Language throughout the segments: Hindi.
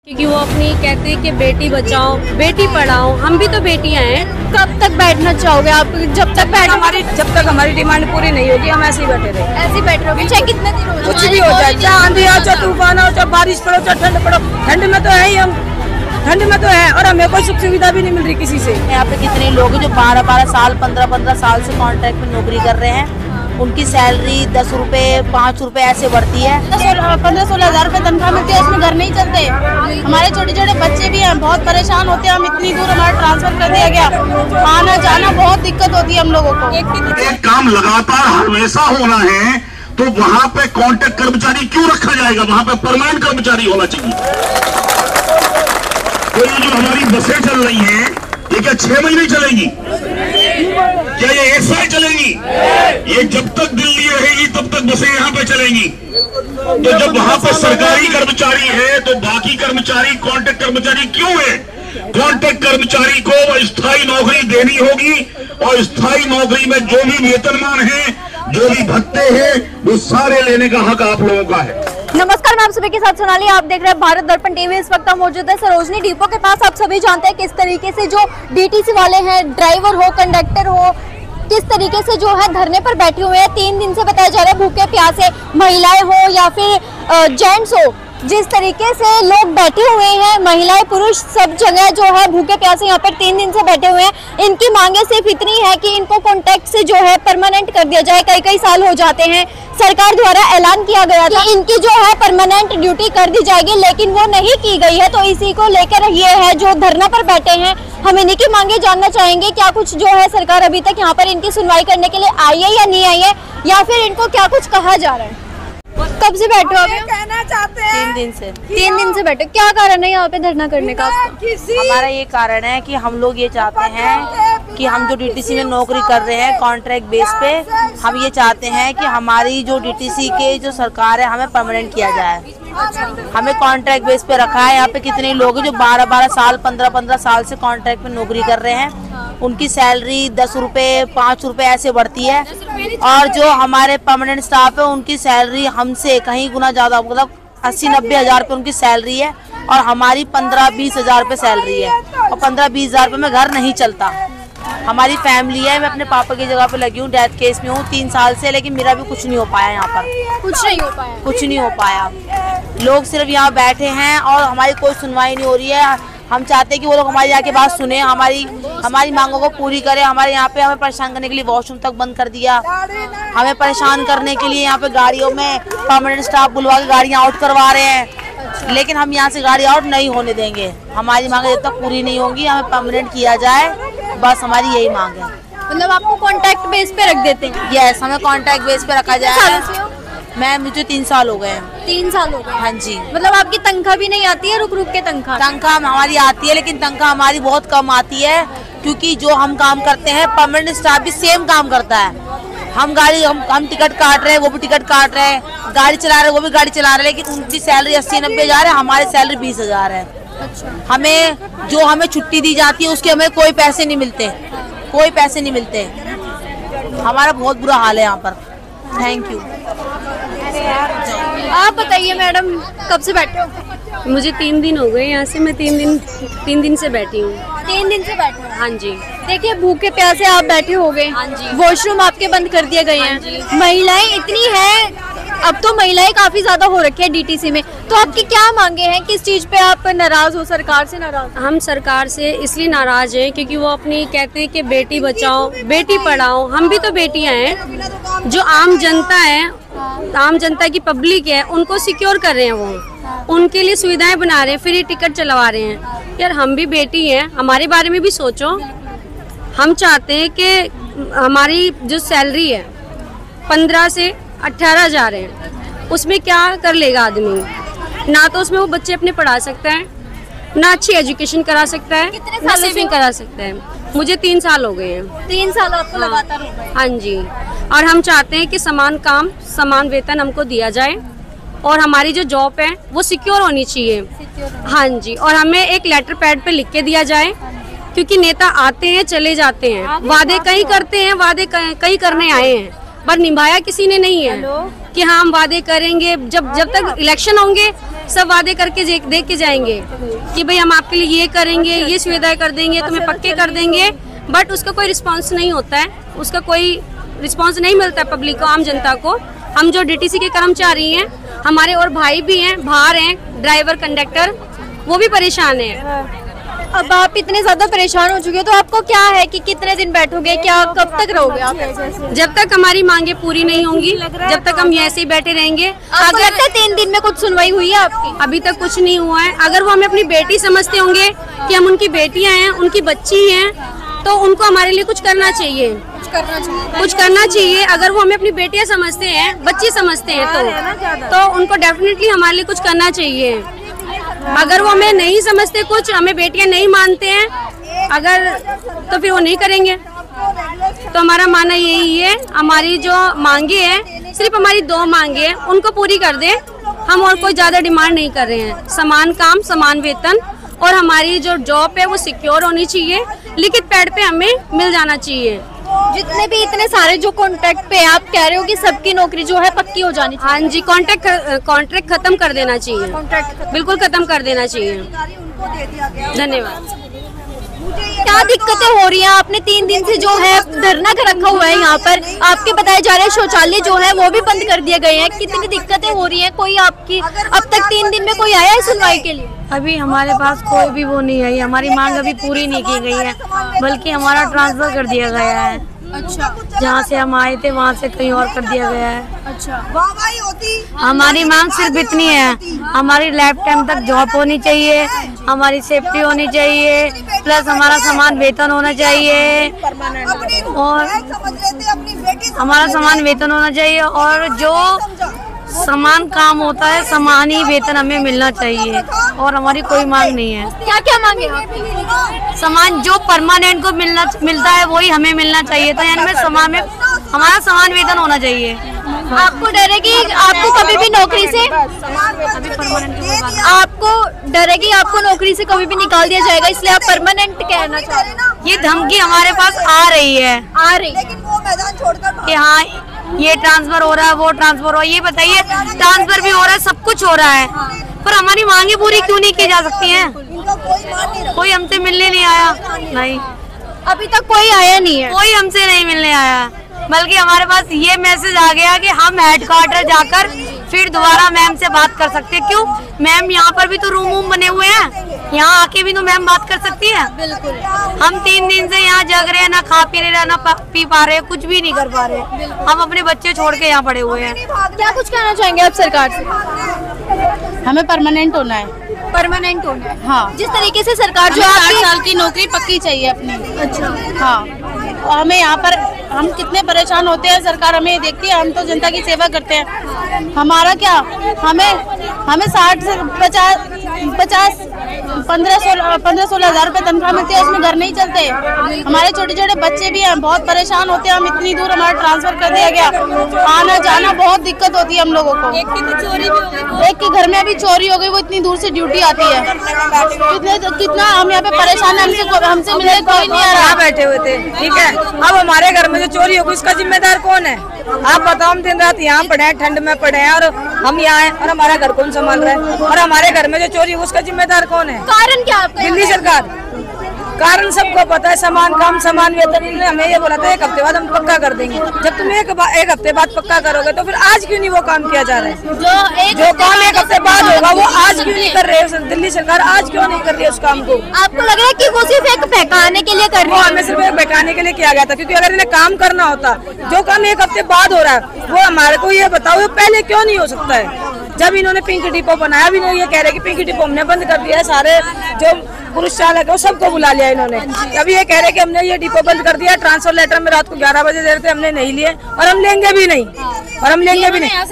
क्योंकि वो अपनी कहते हैं कि बेटी बचाओ बेटी पढ़ाओ, हम भी तो बेटियां हैं। कब तक बैठना चाहोगे आप? जब तक हमारी डिमांड पूरी नहीं होगी हम ऐसे ही बैठे रहे। ऐसे ही बैठ रहे चाहे कितने दिन हो, कुछ भी हो जाए, चाहे आंधी आओ, चाहे तूफान आओ, चाहे बारिश पड़ो, चाहे ठंड पड़ो। ठंड में तो है ही हम, ठंड में तो है, और हमें कोई सुख सुविधा भी नहीं मिल रही किसी से। यहाँ पे कितने लोग हैं जो 12-12 साल 15-15 साल से कॉन्ट्रैक्ट में नौकरी कर रहे हैं। उनकी सैलरी 10 रुपए 5 रुपए ऐसे बढ़ती है। 15-16 हज़ार रुपए तनख्वाह मिलती है, उसमें घर नहीं चलते। हमारे छोटे छोटे बच्चे भी हैं, बहुत परेशान होते हैं। हम इतनी दूर हमारा ट्रांसफर कर दिया गया, आना जाना बहुत दिक्कत होती है हम लोगों को। एक काम लगातार हमेशा होना है तो वहाँ पे कॉन्ट्रैक्ट कर्मचारी क्यों रखा जाएगा? वहाँ पे परमानेंट कर्मचारी होना चाहिए। तो ये जो हमारी बसें चल रही हैं, ये क्या 6 महीने चलेंगी? क्या ये 1 साल चलेंगी? ये जब तक दिल्ली रहेगी तब तक बसें यहाँ पे चलेंगी। तो जब वहाँ पे सरकारी कर्मचारी है तो बाकी कर्मचारी कॉन्ट्रैक्ट कर्मचारी क्यों है? कॉन्ट्रैक्ट कर्मचारी को स्थायी नौकरी देनी होगी, और स्थायी नौकरी में जो भी वेतनमान है, जो भी भत्ते हैं, वो सारे लेने का हक आप लोगों का है। नमस्कार, मैं आप सभी के साथ सोनाली, आप देख रहे हैं भारत दर्पण टीवी। इस वक्त हम मौजूद है सरोजनी डिपो के पास। आप सभी जानते हैं किस तरीके से जो डीटीसी वाले हैं, ड्राइवर हो, कंडक्टर हो, किस तरीके से जो है धरने पर बैठे हुए हैं। 3 दिन से बताया जा रहा है भूखे प्यासे, महिलाएं हो या फिर जेंट्स हो, जिस तरीके से लोग बैठे हुए हैं, महिलाएं पुरुष सब जगह जो है भूखे प्यासे यहाँ पर 3 दिन से बैठे हुए हैं। इनकी मांगे सिर्फ इतनी है कि इनको कॉन्ट्रैक्ट से जो है परमानेंट कर दिया जाए। कई साल हो जाते हैं, सरकार द्वारा ऐलान किया गया था कि इनकी जो है परमानेंट ड्यूटी कर दी जाएगी, लेकिन वो नहीं की गई है। तो इसी को लेकर ये है जो धरना पर बैठे हैं। हम इन्हीं की मांगे जानना चाहेंगे, क्या कुछ जो है सरकार अभी तक यहाँ पर इनकी सुनवाई करने के लिए आई है या नहीं आई है, या फिर इनको क्या कुछ कहा जा रहा है। कब से बैठे हो? कहना चाहते हैं 3 दिन से। 3 दिन से बैठे, क्या कारण है यहाँ पे धरना करने का? हमारा ये कारण है कि हम लोग ये चाहते हैं कि हम जो डीटीसी में नौकरी कर रहे हैं कॉन्ट्रैक्ट बेस पे, हम ये चाहते हैं कि हमारी जो डीटीसी के जो सरकार है हमें परमानेंट किया जाए। हमें कॉन्ट्रैक्ट बेस पे रखा है। यहाँ पे कितने लोग हैं जो 12-12 साल 15-15 साल से कॉन्ट्रैक्ट में नौकरी कर रहे हैं। उनकी सैलरी 10 रुपए 5 रुपए ऐसे बढ़ती है, और जो हमारे परमानेंट स्टाफ है उनकी सैलरी हमसे कहीं गुना ज्यादा, मतलब 80-90 हज़ार रुपये उनकी सैलरी है, और हमारी 15-20 हज़ार रुपये सैलरी है। और 15-20 हज़ार रुपये में घर नहीं चलता। हमारी फैमिली है, मैं अपने पापा की जगह पे लगी हूँ, डेथ केस में हूँ 3 साल से, लेकिन मेरा भी कुछ नहीं हो पाया यहाँ पर। कुछ नहीं हो पाया। लोग सिर्फ यहाँ बैठे हैं और हमारी कोई सुनवाई नहीं हो रही है। हम चाहते हैं कि वो लोग हमारी आके बात सुने, हमारी मांगों को पूरी करें। हमारे यहाँ पे हमें परेशान करने के लिए वॉशरूम तक बंद कर दिया। हमें परेशान करने के लिए यहाँ पे गाड़ियों में परमानेंट स्टाफ बुलवा के गाड़ियाँ आउट करवा रहे हैं, लेकिन हम यहाँ से गाड़ी आउट नहीं होने देंगे। हमारी मांगे जब तक पूरी नहीं होंगी, हमें परमानेंट किया जाए, बस हमारी यही मांग है। मतलब आपको कॉन्ट्रैक्ट बेस पे रख देते हैं? यस, हमें कॉन्ट्रैक्ट बेस पे रखा जाए। मुझे 3 साल हो गए हैं। 3 साल हो गए? हाँ जी। मतलब आपकी तनख्वाह भी नहीं आती है? रुक के तनख्वाह हमारी आती है, लेकिन तनख्वाह हमारी बहुत कम आती है, क्योंकि जो हम काम करते हैं परमानेंट स्टाफ भी सेम काम करता है। हम टिकट काट रहे हैं, वो भी टिकट काट रहे हैं, गाड़ी चला रहे हैं, वो भी गाड़ी चला रहे हैं, लेकिन उनकी सैलरी 80-90 हज़ार है, हमारी सैलरी 20 हज़ार है। अच्छा। हमें छुट्टी दी जाती है उसके हमें कोई पैसे नहीं मिलते, कोई पैसे नहीं मिलते। हमारा बहुत बुरा हाल है यहाँ पर। Thank you. आप बताइए मैडम, कब से बैठे हो? मुझे 3 दिन हो गए यहाँ से, मैं 3 दिन से बैठी हूँ। 3 दिन से बैठे हो? हाँ जी। देखिए भूखे प्यासे आप बैठे हो गए। हाँ जी। वॉशरूम आपके बंद कर दिए गए हैं। महिलाएं इतनी हैं, अब तो महिलाएं काफी ज्यादा हो रखी है डीटीसी में। तो आपकी क्या मांगे हैं? किस चीज पे आप नाराज हो? सरकार से नाराज? हम सरकार से इसलिए नाराज हैं क्योंकि वो अपनी कहते हैं कि बेटी बचाओ बेटी पढ़ाओ, हम भी तो बेटियां हैं। जो आम जनता है, आम जनता की पब्लिक है, उनको सिक्योर कर रहे हैं, वो उनके लिए सुविधाएं बना रहे हैं, फ्री टिकट चलवा रहे हैं। यार हम भी बेटी हैं, हमारे बारे में भी सोचो। हम चाहते हैं कि हमारी जो सैलरी है 15 से 18 हज़ार है, उसमें क्या कर लेगा आदमी? ना तो उसमें वो बच्चे अपने पढ़ा सकता है, ना अच्छी एजुकेशन करा सकता है, ना सेविंग करा सकता है। मुझे 3 साल हो गए हैं। 3 साल आपको लगातार हो गए? हाँ जी। और हम चाहते हैं कि समान काम समान वेतन हमको दिया जाए, और हमारी जो जॉब है वो सिक्योर होनी चाहिए। हाँ जी। और हमें एक लेटर पैड पे लिख के दिया जाए, क्योंकि नेता आते हैं चले जाते हैं, वादे कई करते हैं, वादे कई करने आए हैं, पर निभाया किसी ने नहीं है कि हाँ हम वादे करेंगे। जब तक इलेक्शन होंगे सब वादे करके देख के जाएंगे कि भाई हम आपके लिए ये करेंगे, ये सुविधाएं कर देंगे, तुम्हें पक्के कर देंगे, बट उसका कोई रिस्पांस नहीं होता है, उसका कोई रिस्पांस नहीं मिलता है पब्लिक को, आम जनता को। हम जो डीटीसी के कर्मचारी हैं, हमारे और भाई भी हैं, बाहर हैं, ड्राइवर कंडक्टर, वो भी परेशान हैं। अब आप इतने ज्यादा परेशान हो चुके हो तो आपको क्या है कि कितने दिन बैठोगे, क्या कब तक रहोगे आप ऐसे? जब तक हमारी मांगे पूरी नहीं होंगी, जब तक हम ऐसे ही बैठे रहेंगे। आपको लगता है 3 दिन में कुछ सुनवाई हुई है आपकी? अभी तक कुछ नहीं हुआ है। अगर वो हमें अपनी बेटी समझते होंगे कि हम उनकी बेटियां हैं, उनकी बच्ची हैं, तो उनको हमारे लिए कुछ करना चाहिए, कुछ करना चाहिए। अगर वो हमें अपनी बेटियां समझते हैं, बच्ची समझते हैं, तो उनको डेफिनेटली हमारे लिए कुछ करना चाहिए। अगर वो हमें नहीं समझते, कुछ हमें बेटियां नहीं मानते हैं अगर, तो फिर वो नहीं करेंगे। तो हमारा मानना यही है, हमारी जो मांगे हैं, सिर्फ हमारी 2 मांगे हैं, उनको पूरी कर दें। हम और कोई ज्यादा डिमांड नहीं कर रहे हैं। समान काम, समान वेतन, और हमारी जो जॉब है वो सिक्योर होनी चाहिए, लिखित पैड पे हमें मिल जाना चाहिए। जितने भी इतने सारे जो कॉन्ट्रैक्ट पे आप कह रहे हो कि सबकी नौकरी जो है पक्की हो जानी चाहिए। हाँ जी, कॉन्ट्रैक्ट खत्म कर देना चाहिए, बिल्कुल खत्म कर देना चाहिए। धन्यवाद। क्या दिक्कतें हो रही हैं? आपने 3 दिन से जो है धरना कर रखा हुआ है यहाँ पर, आपके बताए जा रहे शौचालय जो है वो भी बंद कर दिए गए हैं। कितनी दिक्कतें हो रही हैं? कोई आपकी अब तक 3 दिन में कोई आया है सुनवाई के लिए? अभी हमारे पास कोई भी वो नहीं आई, हमारी मांग अभी पूरी नहीं की गई है, बल्कि हमारा ट्रांसफर कर दिया गया है। अच्छा, जहाँ से हम आए थे वहाँ से कहीं और कर दिया गया है। अच्छा, हमारी मांग सिर्फ इतनी है, हमारी लाइफ टाइम तक जॉब होनी चाहिए, हमारी सेफ्टी होनी चाहिए, प्लस हमारा समान वेतन होना चाहिए, और हमारा समान वेतन होना चाहिए, और जो समान काम होता है समान ही वेतन हमें मिलना चाहिए, और हमारी कोई मांग नहीं है। क्या क्या मांगे आपकी? समान जो परमानेंट को मिलता है वही हमें मिलना चाहिए था, यानी समान में हमारा समान वेतन होना चाहिए। आपको डर है कि आपको कभी भी नौकरी से आपको नौकरी से कभी भी निकाल दिया जाएगा, इसलिए आप परमानेंट कहना चाह रहे हैं? ये धमकी हमारे पास आ रही है, कि हाँ ये ट्रांसफर हो रहा है, वो ट्रांसफर हो रहा है। ये बताइए, ट्रांसफर भी हो रहा है, सब कुछ हो रहा है, पर हमारी मांगे पूरी क्यों नहीं की जा सकती हैं? कोई हमसे मिलने नहीं आया, नहीं, अभी तक कोई आया नहीं है, कोई हमसे नहीं मिलने आया, बल्कि हमारे पास ये मैसेज आ गया कि हम हेडक्वार्टर जाकर फिर दोबारा मैम से बात कर सकते हैं। क्यों मैम, यहाँ पर भी तो रूम बने हुए हैं, यहाँ आके भी तो मैम बात कर सकती है। बिल्कुल। हम 3 दिन से यहाँ जग रहे हैं, ना खा पी रहे, ना पी पा रहे, कुछ भी नहीं कर पा रहे। हम अपने बच्चे छोड़ के यहाँ पड़े हुए हैं। क्या कुछ कहना चाहेंगे आप सरकार से? हमें परमानेंट होना है। परमानेंट होना है, हाँ। जिस तरीके से सरकार जो 8 साल की नौकरी पक्की चाहिए अपनी। अच्छा, हाँ, और हमें यहाँ पर हम कितने परेशान होते हैं, सरकार हमें देखती है, हम तो जनता की सेवा करते हैं। हमारा क्या, हमें 60 से 50 15-16 हज़ार रुपए तनख्वाह मिलती है, उसमें घर नहीं चलते। हमारे छोटे छोटे बच्चे भी हैं, बहुत परेशान होते हैं। हम इतनी दूर, हमारा ट्रांसफर कर दिया गया, आना जाना बहुत दिक्कत होती है हम लोगों को। एक के घर में अभी चोरी हो गई, वो इतनी दूर से ड्यूटी आती है। कितना हम यहाँ पे परेशान है, हमसे मिलने कोई नहीं आ रहा। बैठे हुए थे, ठीक है, अब हमारे घर में जो चोरी हो गई उसका जिम्मेदार कौन है? आप बताओ। हम दिन रात यहाँ पड़े हैं, ठंड में पड़े हैं, और हम यहाँ हैं, और हमारा घर कौन संभाल रहा है? और हमारे घर में जो चोरी हो उसका जिम्मेदार कौन है? कारण क्या आपका? दिल्ली सरकार। कारण सबको पता है, समान काम समान वेतन। इन्होंने हमें ये बोला था 1 हफ्ते बाद हम पक्का कर देंगे। जब तुम एक हफ्ते बाद पक्का करोगे तो फिर आज क्यों नहीं वो काम किया जा रहा है? जो काम 1 हफ्ते बाद होगा वो आज क्यों नहीं कर रहे हैं? दिल्ली सरकार आज क्यों नहीं कर रही है उस काम को? आपको लग रहा है कि वो सिर्फ एक बहकाने के लिए कर रही है? हमें सिर्फ एक बहकाने के लिए किया गया था, क्योंकि अगर इन्हें काम करना होता, जो काम 1 हफ्ते बाद हो रहा है वो हमारे को ये बताओ वो पहले क्यों नहीं हो सकता है? जब इन्होंने पिंक डिपो बनाया, अभी इन्होंने ये कह रहे कि पिंक डिपो हमने बंद कर दिया है, सारे जो पुरुष चालक है वो सबको बुला लिया इन्होंने। अभी ये कह रहे कि हमने ये डिपो बंद कर दिया। ट्रांसफर लेटर में रात को 11 बजे दे रहे थे, हमने नहीं लिए, और हम लेंगे भी नहीं,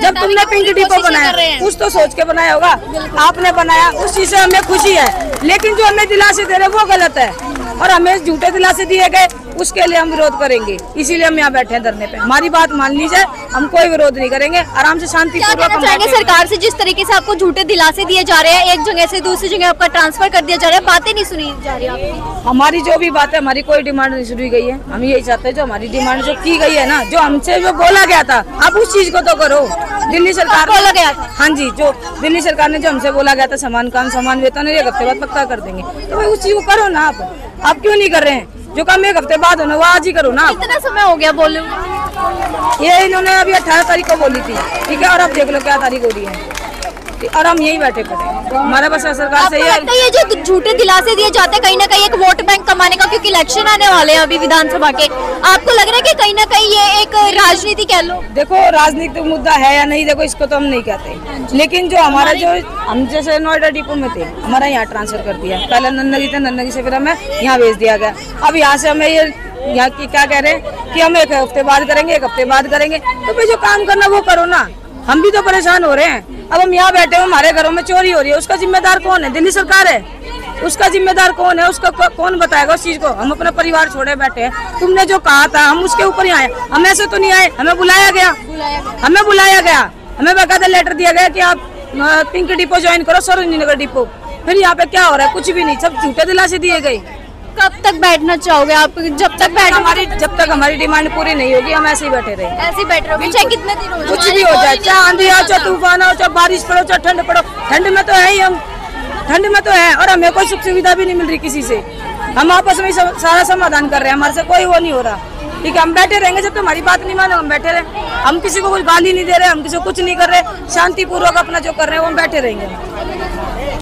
जब तुमने पिंक डिपो बनाया कुछ तो सोच के बनाया होगा, आपने बनाया, उस चीज से हमें खुशी है, लेकिन जो हमें दिलासे दे रहे वो गलत है, और हमें झूठे दिलासे दिए गए, उसके लिए हम विरोध करेंगे। इसीलिए हम यहाँ बैठे हैं धरने पे। हमारी बात मान लीजिए, हम कोई विरोध नहीं करेंगे, आराम से शांतिपूर्वक। क्या कहना चाहेंगे सरकार से, जिस तरीके से आपको झूठे दिलासे दिए जा रहे हैं, एक जगह से दूसरी जगह आपका ट्रांसफर कर दिया दिया जा रहा है, बातें नहीं सुनी जा रही आपकी। हमारी जो भी बात है, हमारी कोई डिमांड नहीं सुनी गई है। हम यही चाहते हैं जो हमारी डिमांड जो की गई है ना, जो हमसे जो बोला गया था, अब उस चीज को तो करो। दिल्ली सरकार बोला गया था, हाँ जी, जो दिल्ली सरकार ने जो हमसे बोला गया था समान काम समान वेतन 1 हफ्ते बाद पक्का कर देंगे, तो भाई उस चीज को करो ना। आप क्यों नहीं कर रहे हैं? जो काम 1 हफ्ते बाद होना वो आज ही करो ना। कितना समय हो गया बोले? ये इन्होंने अभी 18 तारीख को बोली थी, ठीक है, और अब देख लो क्या तारीख हो रही है, और हम यहीं बैठे पड़े। हमारा बस सरकार से ये जो झूठे दिलासे दिए जाते हैं कहीं ना कहीं एक वोट बैंक कमाने का, क्योंकि इलेक्शन आने वाले हैं अभी विधानसभा के, आपको लग रहा है कि कहीं ना कहीं ये एक राजनीति कह लो? देखो राजनीतिक मुद्दा है या नहीं, देखो इसको तो हम नहीं कहते, लेकिन जो हमारा जो हम जैसे नोएडा डिपो में थे, हमारा यहाँ ट्रांसफर कर दिया, पहले नन्नगी थे, नन्नगी से फिर हमें यहाँ भेज दिया गया। अब यहाँ से हमें ये यहाँ की क्या कह रहे हैं कि हम 1 हफ्ते बाद करेंगे, 1 हफ्ते बाद करेंगे, तो भाई जो काम करना वो करो ना। हम भी तो परेशान हो रहे हैं। अब हम यहाँ बैठे हुए, हमारे घरों में चोरी हो रही है, उसका जिम्मेदार कौन है? दिल्ली सरकार है। उसका जिम्मेदार कौन है? उसका कौन बताएगा उस चीज को? हम अपना परिवार छोड़े बैठे हैं। तुमने जो कहा था हम उसके ऊपर ही आए, हम ऐसे तो नहीं आए, हमें बुलाया गया, हमें बकायदा लेटर दिया गया कि आप पिंक डिपो ज्वाइन करो, सरोजनी नगर डिपो। फिर यहाँ पे क्या हो रहा है? कुछ भी नहीं, सब झूठे दिलासे दिए गए। कब तक बैठना चाहोगे आप? जब तक हमारी डिमांड पूरी नहीं होगी हम ऐसे ही बैठे रहे। ऐसे ही बैठ रहे हो, चाहे कितने दिन हो जाए, कुछ भी हो जाए, चाहे आंधी आओ, चाहे तूफान आओ, चाहे बारिश पड़ो, चाहे ठंड पड़ो। ठंड में तो है ही, हम ठंड में तो है, और हमें कोई सुख सुविधा भी नहीं मिल रही किसी से। हम आपस में सारा समाधान कर रहे हैं, हमारे से कोई वो नहीं हो रहा। ठीक है, हम बैठे रहेंगे जब तक हमारी बात नहीं मानो, हम बैठे रहे। हम किसी को कोई गाली नहीं दे रहे, हम किसी को कुछ नहीं कर रहे, शांतिपूर्वक अपना जो कर रहे हैं वो हम बैठे रहेंगे।